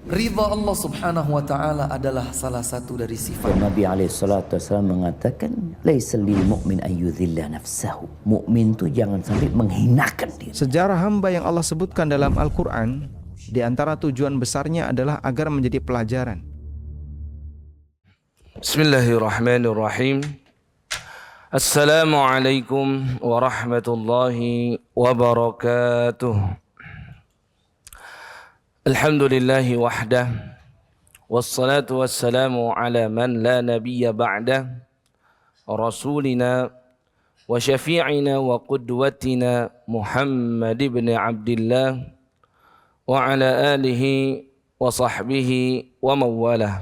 Ridha Allah subhanahu wa ta'ala adalah salah satu dari sifat. Nabi SAW mengatakan, laisa lil mu'min ayyudhilla nafsahu. Mukmin itu jangan sampai menghinakan diri. Sejarah hamba yang Allah sebutkan dalam Al-Quran, di antara tujuan besarnya adalah agar menjadi pelajaran. Bismillahirrahmanirrahim. Assalamualaikum warahmatullahi wabarakatuh. Alhamdulillahi wahdah, wassalatu wassalamu ala man la nabiyya ba'dah, rasulina wa syafi'ina wa qudwatina Muhammad ibn Abdillah wa ala alihi wa sahbihi wa mawalah.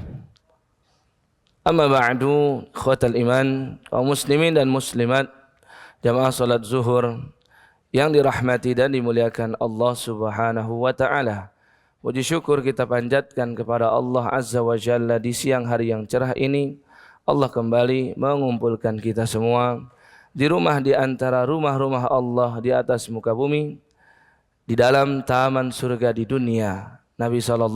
Amma ba'du, ikhwatal iman, kaum muslimin dan muslimat, jamaah salat zuhur yang dirahmati dan dimuliakan Allah subhanahu wa ta'ala. Puji syukur kita panjatkan kepada Allah Azza wa Jalla di siang hari yang cerah ini. Allah kembali mengumpulkan kita semua di rumah di antara rumah-rumah Allah di atas muka bumi, di dalam taman surga di dunia. Nabi SAW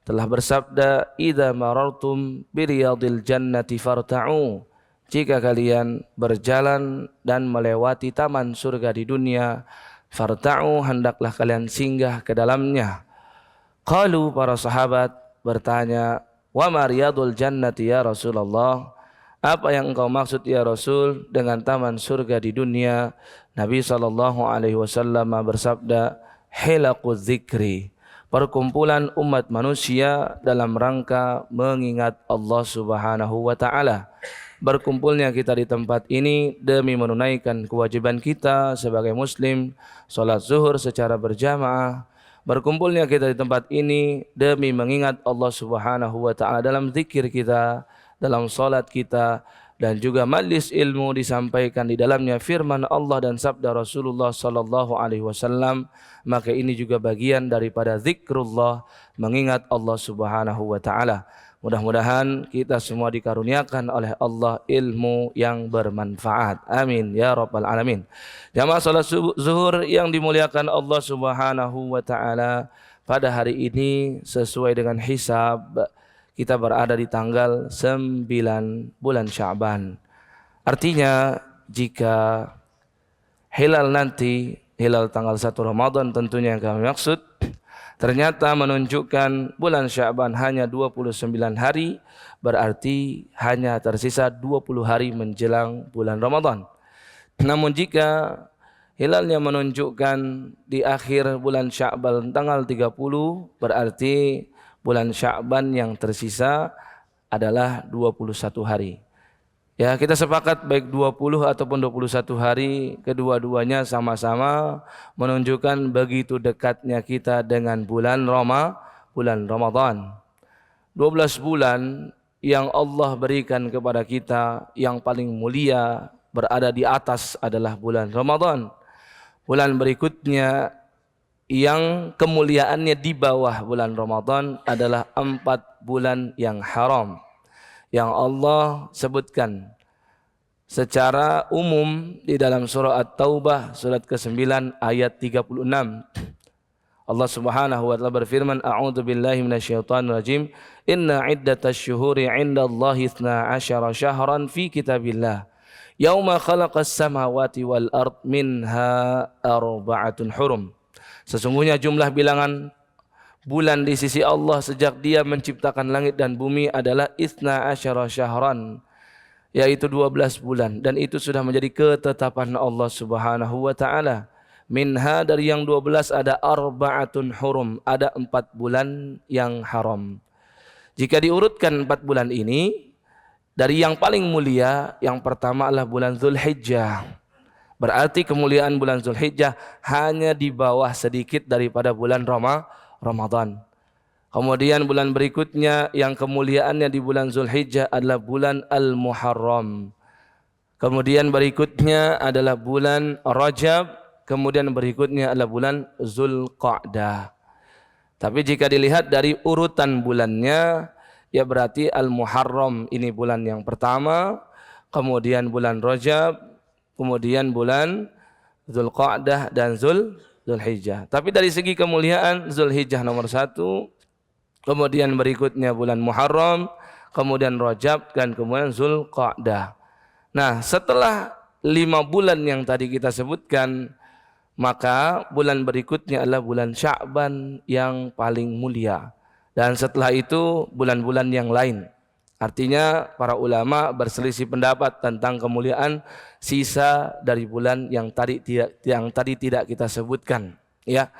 telah bersabda, "Idza marartum biriyadil jannati farta'u." Jika kalian berjalan dan melewati taman surga di dunia, farta'u, hendaklah kalian singgah ke dalamnya. Qalu, para sahabat bertanya, wa ma riyadul jannati ya Rasulullah? Apa yang engkau maksud ya Rasul dengan taman surga di dunia? Nabi SAW bersabda, hilaquz zikri, perkumpulan umat manusia dalam rangka mengingat Allah subhanahu wa ta'ala. Berkumpulnya kita di tempat ini demi menunaikan kewajiban kita sebagai muslim, salat zuhur secara berjamaah. Berkumpulnya kita di tempat ini demi mengingat Allah subhanahu wa ta'ala dalam zikir kita, dalam salat kita, dan juga majlis ilmu disampaikan di dalamnya firman Allah dan sabda Rasulullah sallallahu alaihi wasallam. Maka ini juga bagian daripada zikrullah, mengingat Allah subhanahu wa ta'ala. Mudah-mudahan kita semua dikaruniakan oleh Allah ilmu yang bermanfaat. Amin ya rabbal alamin. Jamaah salat zuhur yang dimuliakan Allah subhanahu wa ta'ala, pada hari ini sesuai dengan hisab kita berada di tanggal 9 bulan Sya'ban. Artinya jika hilal nanti, hilal tanggal 1 Ramadan tentunya yang kami maksud, ternyata menunjukkan bulan Sya'ban hanya 29 hari, berarti hanya tersisa 20 hari menjelang bulan Ramadan. Namun jika hilalnya menunjukkan di akhir bulan Sya'ban tanggal 30, berarti bulan Sya'ban yang tersisa adalah 21 hari. Ya, kita sepakat baik 20 ataupun 21 hari, kedua-duanya sama-sama menunjukkan begitu dekatnya kita dengan bulan Ramadan. 12 bulan yang Allah berikan kepada kita, yang paling mulia berada di atas adalah bulan Ramadan. Bulan berikutnya yang kemuliaannya di bawah bulan Ramadan adalah 4 bulan yang haram, yang Allah sebutkan secara umum di dalam surah At-Taubah surat ke-9 ayat 36. Allah Subhanahu wa taala berfirman, a'udzu billahi minasyaitonir rajim, inna iddatasy syuhuri 'indallahi 12 syahran fi kitabillah yauma khalaqas samawati wal ard minha arba'atun hurum. Sesungguhnya jumlah bilangan bulan di sisi Allah sejak Dia menciptakan langit dan bumi adalah 12 syahran, yaitu 12 bulan, dan itu sudah menjadi ketetapan Allah Subhanahu wa taala. Minha, dari yang 12 ada arba'atun hurum, ada 4 bulan yang haram. Jika diurutkan 4 bulan ini, dari yang paling mulia, yang pertama adalah bulan Zulhijjah. Berarti kemuliaan bulan Zulhijjah hanya di bawah sedikit daripada bulan Ramadan. Kemudian bulan berikutnya yang kemuliaannya di bulan Zulhijjah adalah bulan Al-Muharram. Kemudian berikutnya adalah bulan Rajab. Kemudian berikutnya adalah bulan Zulqa'dah. Tapi jika dilihat dari urutan bulannya, ya berarti Al-Muharram ini bulan yang pertama, kemudian bulan Rajab, kemudian bulan Zulqa'dah dan Zulhijjah. Tapi dari segi kemuliaan Zulhijjah nomor 1, kemudian berikutnya bulan Muharram, kemudian Rajab, dan kemudian Zulqa'dah. Nah, setelah 5 bulan yang tadi kita sebutkan, maka bulan berikutnya adalah bulan Sya'ban yang paling mulia. Dan setelah itu bulan-bulan yang lain. Artinya para ulama berselisih pendapat tentang kemuliaan sisa dari bulan yang tadi tidak kita sebutkan, ya.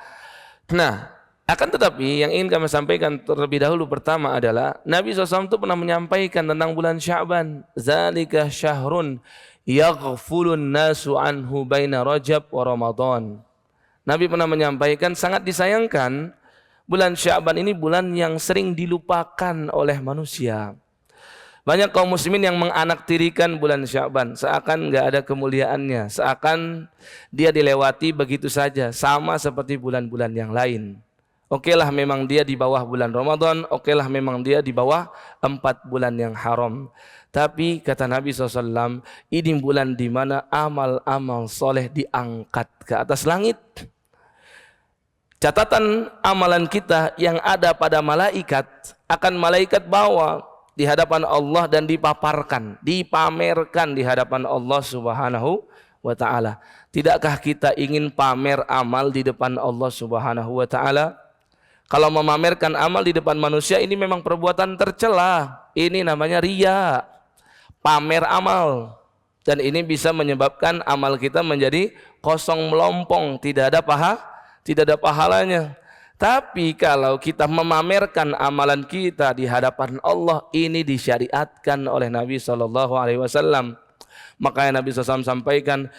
Nah, akan tetapi yang ingin kami sampaikan terlebih dahulu pertama adalah Nabi SAW itu pernah menyampaikan tentang bulan Sya'ban, zalika syahrun yaghfulun nasu anhu baina Rajab wa Ramadan. Nabi pernah menyampaikan sangat disayangkan bulan Sya'ban ini bulan yang sering dilupakan oleh manusia. Banyak kaum muslimin yang menganaktirikan bulan Sya'ban, seakan nggak ada kemuliaannya, seakan dia dilewati begitu saja, sama seperti bulan-bulan yang lain. Okelah memang dia di bawah bulan Ramadan, okelah memang dia di bawah 4 bulan yang haram. Tapi kata Nabi SAW, ini bulan di mana amal-amal soleh diangkat ke atas langit. Catatan amalan kita yang ada pada malaikat, akan malaikat bawa di hadapan Allah dan dipaparkan, dipamerkan di hadapan Allah Subhanahu wa ta'ala. Tidakkah kita ingin pamer amal di depan Allah Subhanahu wa ta'ala? Kalau memamerkan amal di depan manusia, ini memang perbuatan tercela. Ini namanya riya, pamer amal. Dan ini bisa menyebabkan amal kita menjadi kosong melompong, tidak ada pahalanya. Tapi kalau kita memamerkan amalan kita di hadapan Allah, ini disyariatkan oleh Nabi SAW. Makanya Nabi SAW sampaikan,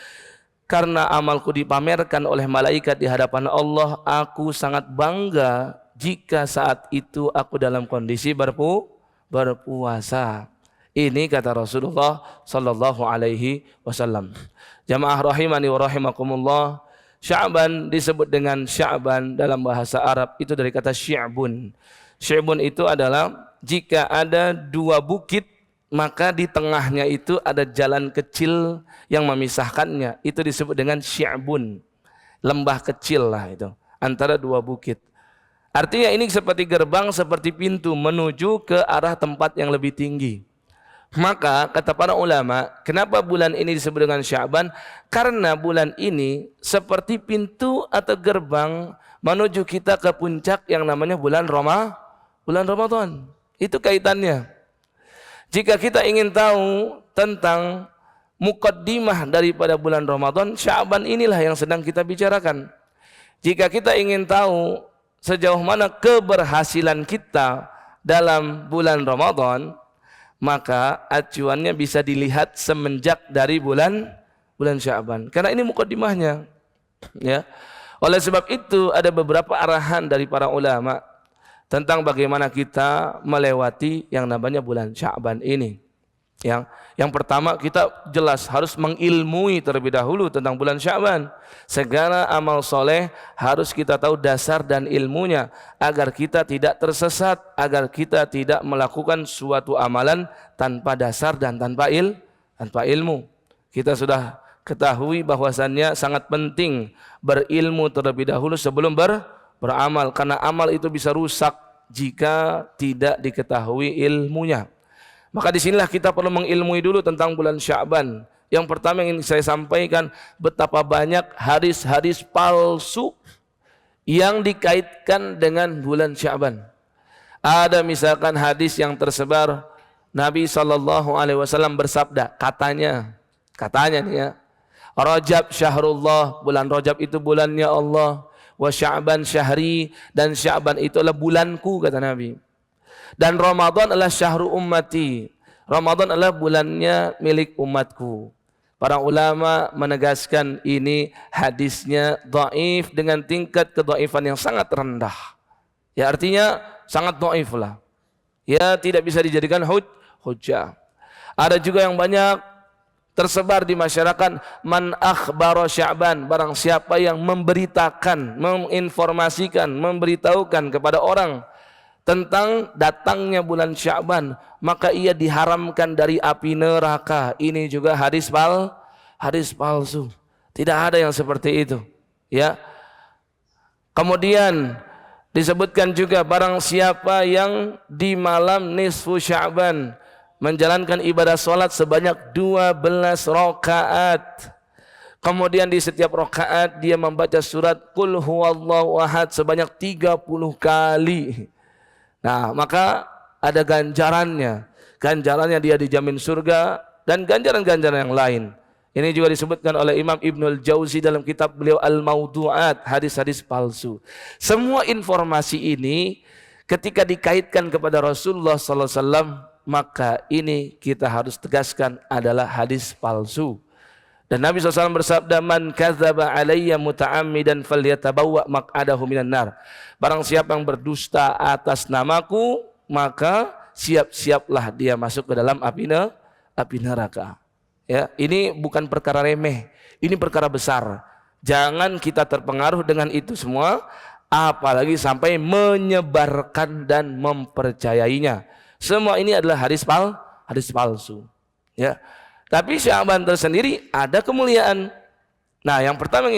karena amalku dipamerkan oleh malaikat di hadapan Allah, aku sangat bangga jika saat itu aku dalam kondisi berpuasa. Ini kata Rasulullah SAW. Jamaah rahimani wa rahimakumullah, Sya'ban disebut dengan Sya'ban dalam bahasa Arab itu dari kata syi'bun. Syi'bun itu adalah jika ada 2 bukit, maka di tengahnya itu ada jalan kecil yang memisahkannya. Itu disebut dengan syi'bun. Lembah kecil lah itu, antara 2 bukit. Artinya ini seperti gerbang, seperti pintu menuju ke arah tempat yang lebih tinggi. Maka kata para ulama, kenapa bulan ini disebut dengan Sya'ban? Karena bulan ini seperti pintu atau gerbang menuju kita ke puncak yang namanya bulan Ramadan. Itu kaitannya. Jika kita ingin tahu tentang mukaddimah daripada bulan Ramadan, Sya'ban inilah yang sedang kita bicarakan. Jika kita ingin tahu sejauh mana keberhasilan kita dalam bulan Ramadan, maka acuannya bisa dilihat semenjak dari bulan Sya'ban. Karena ini mukaddimahnya, ya. Oleh sebab itu ada beberapa arahan dari para ulama tentang bagaimana kita melewati yang namanya bulan Sya'ban ini. Yang pertama, kita jelas harus mengilmui terlebih dahulu tentang bulan Sya'ban. Segala amal soleh harus kita tahu dasar dan ilmunya, agar kita tidak tersesat, agar kita tidak melakukan suatu amalan tanpa dasar dan tanpa ilmu. Kita sudah ketahui bahwasannya sangat penting berilmu terlebih dahulu sebelum beramal, karena amal itu bisa rusak jika tidak diketahui ilmunya. Maka disinilah kita perlu mengilmui dulu tentang bulan Sya'ban. Yang pertama yang ingin saya sampaikan, betapa banyak hadis-hadis palsu yang dikaitkan dengan bulan Sya'ban. Ada misalkan hadis yang tersebar, Nabi SAW bersabda, katanya nih ya, Rajab syahrullah, bulan Rajab itu bulannya Allah, wa Sya'ban syahri, dan Sya'ban itu adalah bulanku, kata Nabi. Dan Ramadan adalah syahru ummati, Ramadan adalah bulannya milik umatku. Para ulama menegaskan ini hadisnya dhaif dengan tingkat kedhaifan yang sangat rendah. Ya, artinya sangat dhaif lah. Ya, tidak bisa dijadikan hujjah. Ada juga yang banyak tersebar di masyarakat, man akhbara Sya'ban, barang siapa yang memberitakan, menginformasikan, memberitahukan kepada orang tentang datangnya bulan Sya'ban, maka ia diharamkan dari api neraka. Ini juga hadis palsu. Tidak ada yang seperti itu, ya. Kemudian disebutkan juga barang siapa yang di malam nisfu Sya'ban menjalankan ibadah salat sebanyak 12 rakaat. Kemudian di setiap rakaat dia membaca surat Qul huwallahu ahad sebanyak 30 kali. Nah, maka ada ganjarannya. Ganjarannya dia dijamin surga dan ganjaran-ganjaran yang lain. Ini juga disebutkan oleh Imam Ibnul Jauzi dalam kitab beliau Al-Mawdu'at, hadis-hadis palsu. Semua informasi ini ketika dikaitkan kepada Rasulullah sallallahu alaihi wasallam, maka ini kita harus tegaskan adalah hadis palsu. Dan Nabi SAW bersabda, man kadzaba alayya muta'ammidan falyatabawwa maq'adahu minan nar. Barang siapa yang berdusta atas namaku, maka siap-siaplah dia masuk ke dalam api neraka. Ya, ini bukan perkara remeh, ini perkara besar. Jangan kita terpengaruh dengan itu semua, apalagi sampai menyebarkan dan mempercayainya. Semua ini adalah hadis palsu. Ya. Tapi Sya'ban tersendiri ada kemuliaan. Nah, yang pertama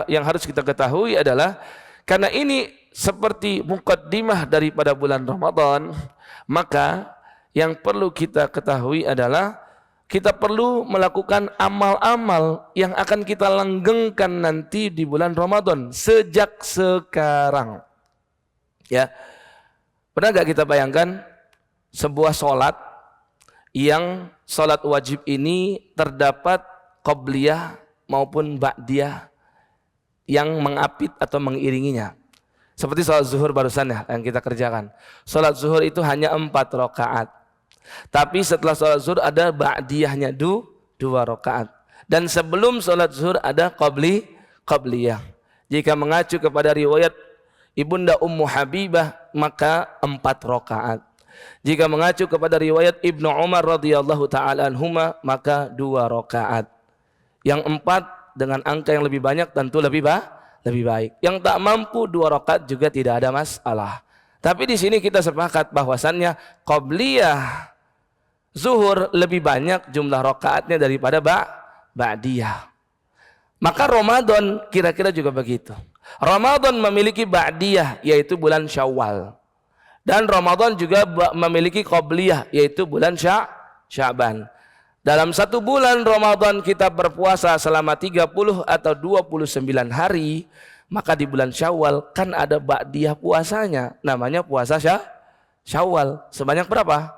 yang harus kita ketahui adalah karena ini seperti mukaddimah daripada bulan Ramadan, maka yang perlu kita ketahui adalah kita perlu melakukan amal-amal yang akan kita langgengkan nanti di bulan Ramadan sejak sekarang. Ya. Pernah enggak kita bayangkan sebuah sholat yang sholat wajib ini terdapat qobliyah maupun ba'diyah yang mengapit atau mengiringinya. Seperti sholat zuhur barusan ya yang kita kerjakan. Sholat zuhur itu hanya 4 rakaat. Tapi setelah sholat zuhur ada ba'diyahnya 2 rakaat. Dan sebelum sholat zuhur ada qobliyah. Jika mengacu kepada riwayat Ibunda Ummu Habibah maka 4 rakaat. Jika mengacu kepada riwayat Ibnu Umar radhiyallahu taala anhuma maka 2 rakaat. Yang 4 dengan angka yang lebih banyak tentu lebih baik. Yang tak mampu 2 rakaat juga tidak ada masalah. Tapi di sini kita sepakat bahwasannya qobliyah zuhur lebih banyak jumlah rakaatnya daripada ba'diyah. Maka Ramadan kira-kira juga begitu. Ramadan memiliki ba'diyah yaitu bulan Syawal. Dan Ramadan juga memiliki qobliyah yaitu bulan Sya'ban. Dalam 1 bulan Ramadan kita berpuasa selama 30 atau 29 hari, maka di bulan Syawal kan ada ba'diyah puasanya, namanya puasa Syawal. Sebanyak berapa?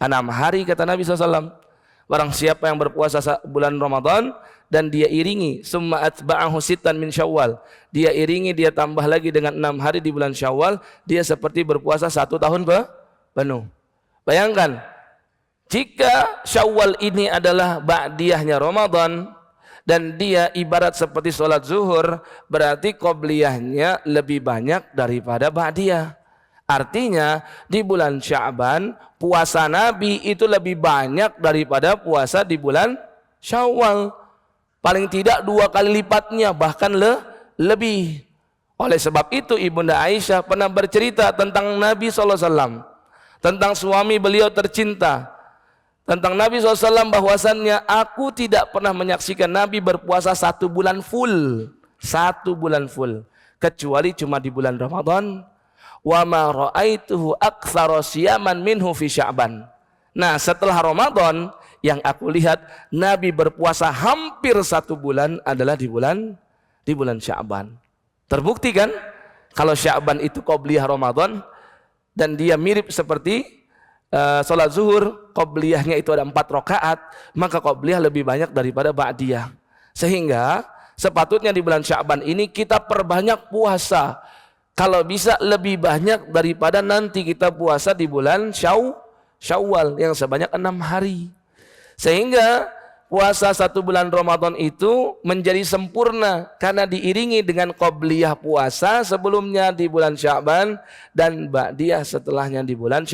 6 hari kata Nabi SAW. Barang siapa yang berpuasa bulan Ramadan dan dia iringi summa atba'ahu sittan min Syawal, dia iringi, dia tambah lagi dengan 6 hari di bulan Syawal, dia seperti berpuasa 1 tahun penuh. Bayangkan, jika Syawal ini adalah ba'diyahnya Ramadan dan dia ibarat seperti sholat zuhur, berarti qobliyahnya lebih banyak daripada ba'diyah. Artinya di bulan Sya'ban puasa Nabi itu lebih banyak daripada puasa di bulan Syawal. Paling tidak 2 kali lipatnya, bahkan lebih. Oleh sebab itu Ibunda Aisyah pernah bercerita tentang Nabi SAW, tentang suami beliau tercinta, tentang Nabi SAW bahwasannya aku tidak pernah menyaksikan Nabi berpuasa 1 bulan full, 1 bulan full, kecuali cuma di bulan Ramadan. Wa ma ra'aituhu aktsara siyaman minhu fi Sya'ban. Nah, setelah Ramadan yang aku lihat Nabi berpuasa hampir 1 bulan adalah di bulan Sya'ban. Terbukti kan kalau Sya'ban itu qobliyah Ramadan dan dia mirip seperti sholat zuhur, qobliyahnya itu ada 4 rakaat, maka qobliyah lebih banyak daripada ba'diyah. Sehingga sepatutnya di bulan Sya'ban ini kita perbanyak puasa. Kalau bisa lebih banyak daripada nanti kita puasa di bulan Syawal yang sebanyak 6 hari. Sehingga puasa 1 bulan Ramadan itu menjadi sempurna karena diiringi dengan qobliyah puasa sebelumnya di bulan Sya'ban dan ba'diyah setelahnya di bulan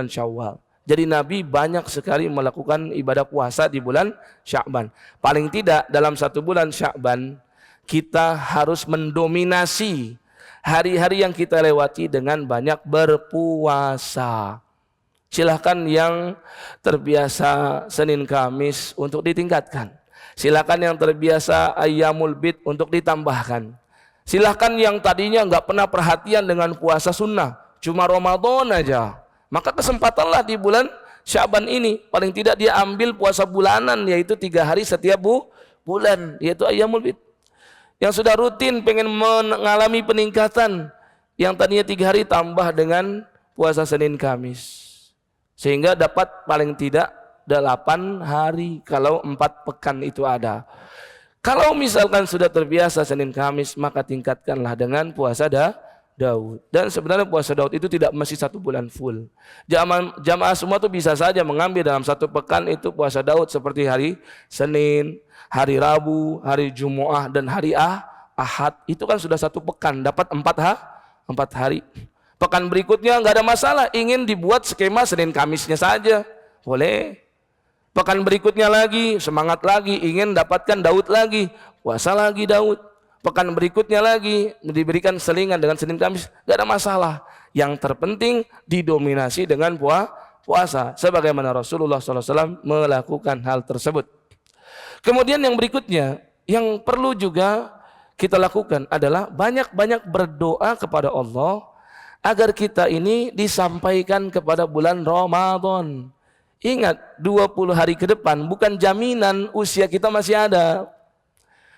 Syawal. Jadi Nabi banyak sekali melakukan ibadah puasa di bulan Sya'ban. Paling tidak dalam 1 bulan Sya'ban kita harus mendominasi hari-hari yang kita lewati dengan banyak berpuasa. Silakan yang terbiasa Senin Kamis untuk ditingkatkan. Silakan yang terbiasa Ayyamul Bid untuk ditambahkan. Silahkan yang tadinya nggak pernah perhatian dengan puasa sunnah, cuma Ramadan aja, maka kesempatanlah di bulan Syaban ini, paling tidak dia ambil puasa bulanan, yaitu 3 hari setiap bulan, yaitu Ayyamul Bid. Yang sudah rutin pengen mengalami peningkatan, yang tadinya 3 hari tambah dengan puasa Senin Kamis, sehingga dapat paling tidak 8 hari kalau 4 pekan itu ada. Kalau misalkan sudah terbiasa Senin Kamis, maka tingkatkanlah dengan puasa Daud. Dan sebenarnya puasa Daud itu tidak mesti 1 bulan full. Jamaah semua tuh bisa saja mengambil dalam 1 pekan itu puasa Daud, seperti hari Senin, hari Rabu, hari Jumat, dan hari Ahad. Itu kan sudah 1 pekan, dapat 4 hari. Pekan berikutnya nggak ada masalah, ingin dibuat skema Senin Kamisnya saja, boleh. Pekan berikutnya lagi, semangat lagi, ingin dapatkan Daud lagi, puasa lagi Daud. Pekan berikutnya lagi, diberikan selingan dengan Senin Kamis, gak ada masalah. Yang terpenting didominasi dengan puasa, sebagaimana Rasulullah SAW melakukan hal tersebut. Kemudian yang berikutnya, yang perlu juga kita lakukan adalah banyak-banyak berdoa kepada Allah, agar kita ini disampaikan kepada bulan Ramadan. Ingat, 20 hari ke depan bukan jaminan usia kita masih ada.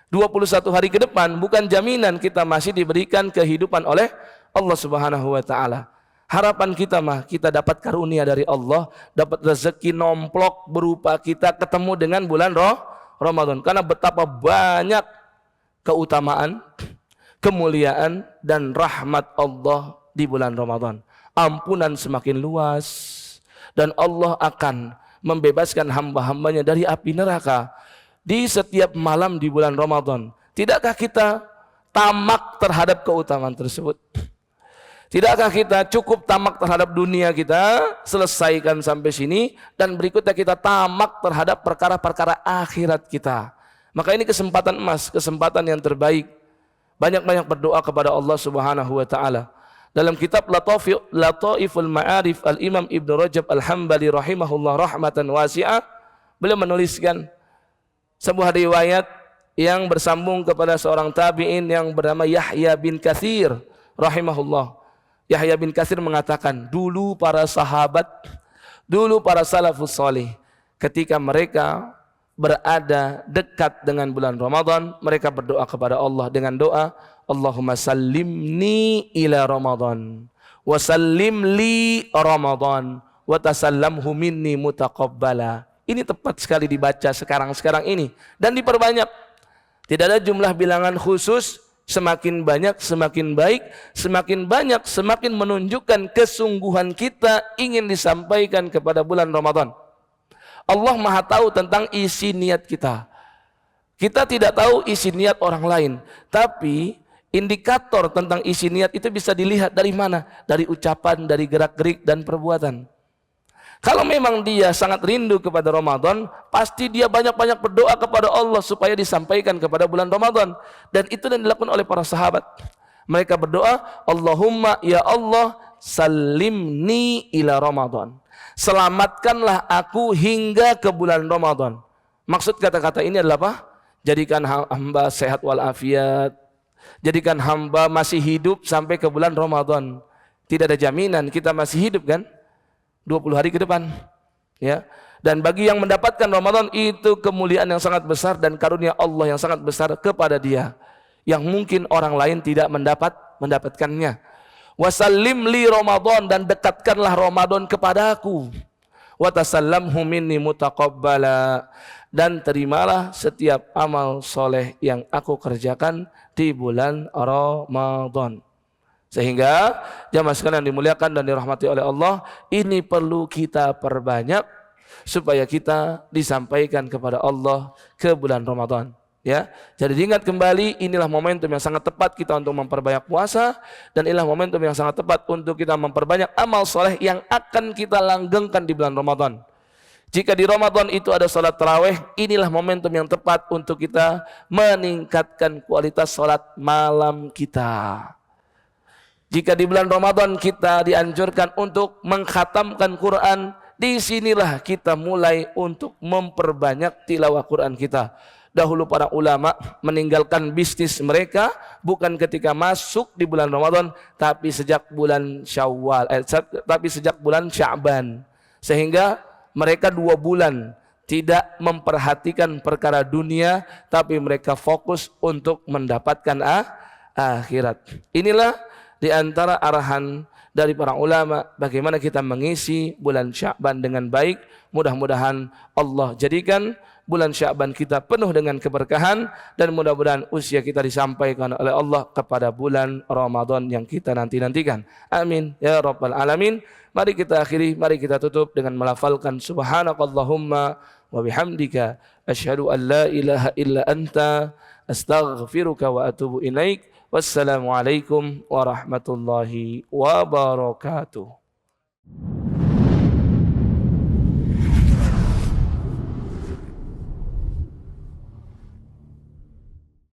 21 hari ke depan bukan jaminan kita masih diberikan kehidupan oleh Allah Subhanahu wa taala. Harapan kita mah kita dapat karunia dari Allah, dapat rezeki nomplok berupa kita ketemu dengan bulan Ramadan. Karena betapa banyak keutamaan, kemuliaan dan rahmat Allah di bulan Ramadan. Ampunan semakin luas. Dan Allah akan membebaskan hamba-hambanya dari api neraka di setiap malam di bulan Ramadan. Tidakkah kita tamak terhadap keutamaan tersebut? Tidakkah kita cukup tamak terhadap dunia kita, selesaikan sampai sini, dan berikutnya kita tamak terhadap perkara-perkara akhirat kita? Maka ini kesempatan emas, kesempatan yang terbaik. Banyak-banyak berdoa kepada Allah Subhanahu wa taala. Dalam kitab Lataiful Ma'arif Al-Imam Ibn Rajab Al-Hambali rahimahullah rahmatan wasi'ah, beliau menuliskan sebuah riwayat yang bersambung kepada seorang tabi'in yang bernama Yahya bin Katsir rahimahullah. Yahya bin Katsir mengatakan, dulu para sahabat, dulu para salafus salih, ketika mereka berada dekat dengan bulan Ramadan, mereka berdoa kepada Allah dengan doa, Allahumma sallimni ila Ramadan wa sallim li Ramadan wa tasallamhu minni mutaqabbala. Ini tepat sekali dibaca sekarang ini dan diperbanyak. Tidak ada jumlah bilangan khusus, semakin banyak semakin baik, semakin banyak semakin menunjukkan kesungguhan kita ingin disampaikan kepada bulan Ramadan. Allah Maha tahu tentang isi niat kita. Kita tidak tahu isi niat orang lain, tapi indikator tentang isi niat itu bisa dilihat dari mana? Dari ucapan, dari gerak-gerik dan perbuatan. Kalau memang dia sangat rindu kepada Ramadan, pasti dia banyak-banyak berdoa kepada Allah supaya disampaikan kepada bulan Ramadan. Dan itu yang dilakukan oleh para sahabat. Mereka berdoa, Allahumma ya Allah salimni ila Ramadan. Selamatkanlah aku hingga ke bulan Ramadan. Maksud kata-kata ini adalah apa? Jadikan hamba sehat walafiat. Jadikan hamba masih hidup sampai ke bulan Ramadan. Tidak ada jaminan kita masih hidup kan? 20 hari ke depan. Ya. Dan bagi yang mendapatkan Ramadan itu kemuliaan yang sangat besar dan karunia Allah yang sangat besar kepada dia. Yang mungkin orang lain tidak mendapatkannya. Wasallim li Ramadan, dan dekatkanlah Ramadan kepadaku. Wa tasallamhu minni mutaqabbala, dan terimalah setiap amal soleh yang aku kerjakan di bulan Ramadan. Sehingga jamaah sekalian dimuliakan dan dirahmati oleh Allah, ini perlu kita perbanyak supaya kita disampaikan kepada Allah ke bulan Ramadan. Ya, jadi diingat kembali, inilah momentum yang sangat tepat kita untuk memperbanyak puasa, dan inilah momentum yang sangat tepat untuk kita memperbanyak amal soleh yang akan kita langgengkan di bulan Ramadan. Jika di Ramadan itu ada salat tarawih, inilah momentum yang tepat untuk kita meningkatkan kualitas salat malam kita. Jika di bulan Ramadan kita dianjurkan untuk mengkhatamkan Quran, disinilah kita mulai untuk memperbanyak tilawah Quran kita. Dahulu para ulama meninggalkan bisnis mereka bukan ketika masuk di bulan Ramadan, tapi sejak bulan Syawal, tapi sejak bulan Sya'ban. Sehingga mereka 2 bulan tidak memperhatikan perkara dunia, tapi mereka fokus untuk mendapatkan akhirat. Inilah di antara arahan dari para ulama bagaimana kita mengisi bulan Sya'ban dengan baik. Mudah-mudahan Allah jadikan bulan Sya'ban kita penuh dengan keberkahan, dan mudah-mudahan usia kita disampaikan oleh Allah kepada bulan Ramadan yang kita nanti-nantikan. Amin ya rabbal alamin. Mari kita akhiri, mari kita tutup dengan melafalkan subhanakallahumma wa bihamdika asyhadu an la ilaha illa anta astaghfiruka wa atubu ilaik. Wassalamualaikum warahmatullahi wabarakatuh.